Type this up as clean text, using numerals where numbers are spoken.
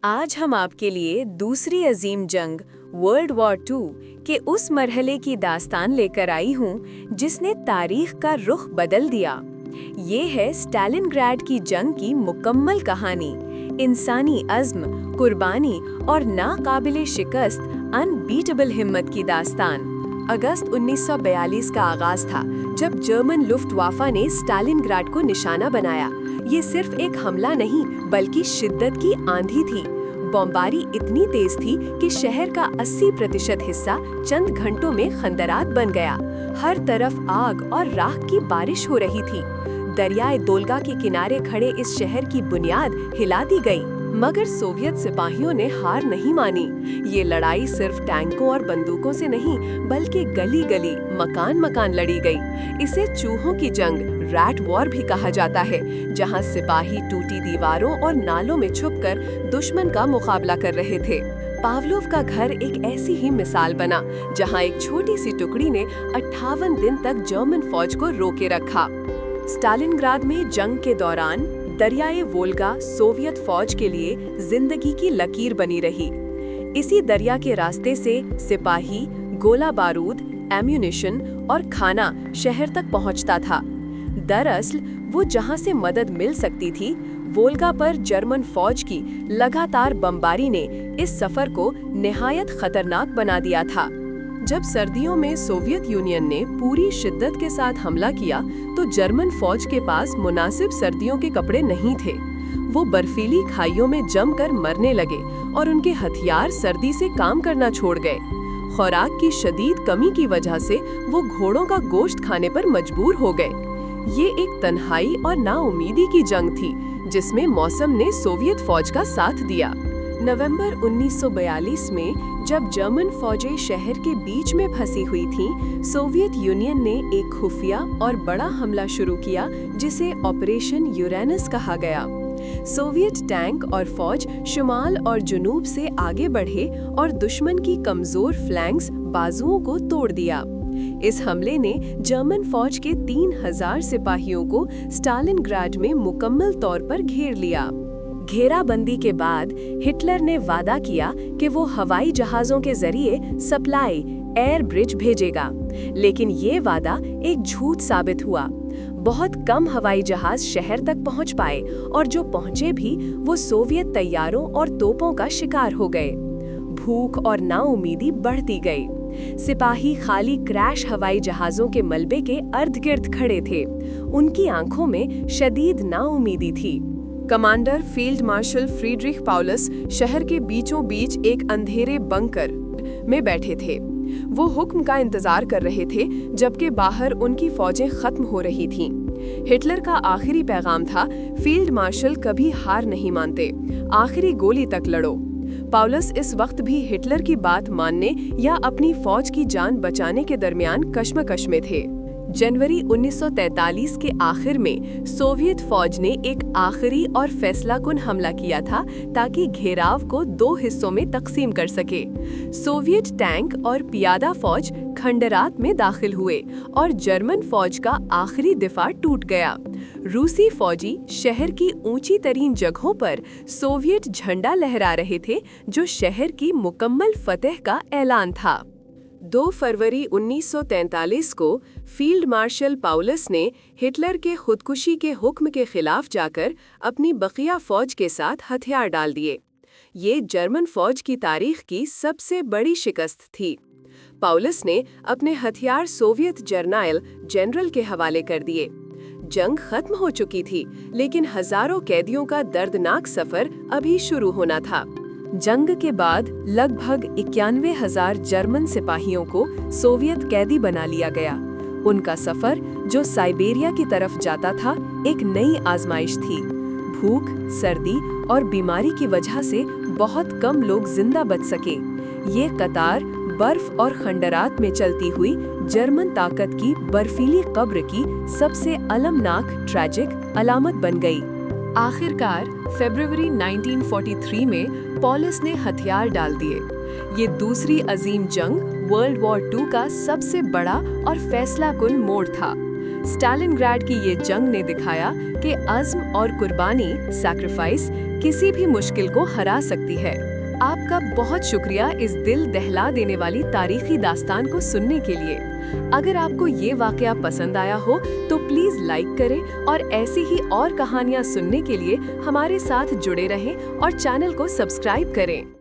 आज हम आपके लिए दूसरी अजीम जंग वर्ल्ड वॉर 2 के उस मरहले की दास्तान लेकर आई हूँ जिसने तारीख का रुख बदल दिया। ये है स्टालिनग्राड की जंग की मुकम्मल कहानी, इंसानी अज़्म, कुर्बानी और नाकाबिले शिकस्त अनबीटेबल हिम्मत की दास्तान। अगस्त 1942 का आगाज था जब जर्मन लुफ्टवाफा ने स्टालिनग्राड को निशाना बनाया। ये सिर्फ एक हमला नहीं बल्कि शिद्दत की आंधी थी। बमबारी इतनी तेज थी कि शहर का 80% हिस्सा चंद घंटों में खंडरात बन गया। हर तरफ आग और राख की बारिश हो रही थी। दरियाए दोल्गा के किनारे खड़े इस शहर की बुनियाद हिला दी गई, मगर सोवियत सिपाहियों ने हार नहीं मानी। ये लड़ाई सिर्फ टैंकों और बंदूकों से नहीं बल्कि गली गली, मकान मकान लड़ी गई। इसे चूहों की जंग, रैट वॉर भी कहा जाता है, जहां सिपाही टूटी दीवारों और नालों में छुपकर दुश्मन का मुकाबला कर रहे थे। पावलोव का घर एक ऐसी ही मिसाल बना, जहां एक छोटी सी टुकड़ी ने 58 दिन तक जर्मन फौज को रोके रखा। स्टालिनग्राद में जंग के दौरान दरियाए वोल्गा सोवियत फौज के लिए जिंदगी की लकीर बनी रही। इसी दरिया के रास्ते से सिपाही, गोला बारूद, एम्यूनिशन और खाना शहर तक पहुंचता था। दरअसल वो जहां से मदद मिल सकती थी, वोल्गा पर जर्मन फौज की लगातार बमबारी ने इस सफर को निहायत खतरनाक बना दिया था। जब सर्दियों में सोवियत यूनियन ने पूरी शिद्दत के साथ हमला किया तो जर्मन फौज के पास मुनासिब सर्दियों के कपड़े नहीं थे। वो बर्फीली खाइयों में जमकर मरने लगे और उनके हथियार सर्दी से काम करना छोड़ गए। खुराक की शदीद कमी की वजह से वो घोड़ों का गोश्त खाने पर मजबूर हो गए। ये एक तन्हाई और नाउमीदी की जंग थी जिसमें मौसम ने सोवियत फौज का साथ दिया। नवंबर 1942 में जब जर्मन फौजें शहर के बीच में फंसी हुई थीं, सोवियत यूनियन ने एक खुफिया और बड़ा हमला शुरू किया जिसे ऑपरेशन यूरेनस कहा गया। सोवियत टैंक और फौज शुमाल और जुनूब से आगे बढ़े और दुश्मन की कमजोर फ्लैंक्स बाजुओं को तोड़ दिया। इस हमले ने जर्मन फौज के 3000 सिपाहियों को स्टालिनग्राड में मुकम्मल तौर पर घेर लिया। घेराबंदी के बाद हिटलर ने वादा किया कि वो हवाई जहाज़ों के जरिए सप्लाई एयर ब्रिज भेजेगा, लेकिन ये वादा एक झूठ साबित हुआ। बहुत कम हवाई जहाज शहर तक पहुंच पाए और जो पहुंचे भी वो सोवियत तैयारों और तोपों का शिकार हो गए। भूख और नाउमीदी बढ़ती गई। सिपाही खाली क्रैश हवाई जहाज़ों के मलबे के अर्ध गिर्द खड़े थे। उनकी आंखों में शदीद नाउमीदी थी। कमांडर फील्ड मार्शल फ्रीड्रिख पाउलस शहर के बीचों बीच एक अंधेरे बंकर में बैठे थे। वो हुक्म का इंतजार कर रहे थे जबकि बाहर उनकी फौजें खत्म हो रही थीं। हिटलर का आखिरी पैगाम था, फील्ड मार्शल कभी हार नहीं मानते, आखिरी गोली तक लड़ो। पाउलस इस वक्त भी हिटलर की बात मानने या अपनी फौज की जान बचाने के दरमियान कश्मकश में थे। जनवरी 1943 के आखिर में सोवियत फौज ने एक आखिरी और फैसलाकुन हमला किया था ताकि घेराव को 2 हिस्सों में तकसीम कर सके। सोवियत टैंक और पियादा फौज खंडरात में दाखिल हुए और जर्मन फौज का आखिरी दिफा टूट गया। रूसी फौजी शहर की ऊंची तरीन जगहों पर सोवियत झंडा लहरा रहे थे, जो शहर की मुकम्मल फतह का ऐलान था। 2 फरवरी 1943 को फील्ड मार्शल पाउलस ने हिटलर के खुदकुशी के हुक्म के खिलाफ जाकर अपनी बकिया फौज के साथ हथियार डाल दिए। ये जर्मन फौज की तारीख की सबसे बड़ी शिकस्त थी। पाउलस ने अपने हथियार सोवियत जर्नाइल जनरल के हवाले कर दिए। जंग खत्म हो चुकी थी, लेकिन हजारों कैदियों का दर्दनाक सफर अभी शुरू होना था। जंग के बाद लगभग 91,000 जर्मन सिपाहियों को सोवियत कैदी बना लिया गया। उनका सफर जो साइबेरिया की तरफ जाता था, एक नई आजमाइश थी। भूख, सर्दी और बीमारी की वजह से बहुत कम लोग जिंदा बच सके। ये कतार बर्फ और खंडरात में चलती हुई जर्मन ताकत की बर्फीली कब्र की सबसे अलमनाक ट्रैजिक अलामत बन गई। आखिरकार फरवरी 1943 में पाउलस ने हथियार डाल दिए। ये दूसरी अजीम जंग वर्ल्ड वॉर 2 का सबसे बड़ा और फैसलाकुन मोड़ था। स्टालिनग्राड की ये जंग ने दिखाया कि अज़्म और कुर्बानी, सैक्रिफाइस किसी भी मुश्किल को हरा सकती है। आपका बहुत शुक्रिया इस दिल दहला देने वाली तारीखी दास्तान को सुनने के लिए। अगर आपको ये वाकया पसंद आया हो तो प्लीज लाइक करें और ऐसी ही और कहानियां सुनने के लिए हमारे साथ जुड़े रहें और चैनल को सब्सक्राइब करें।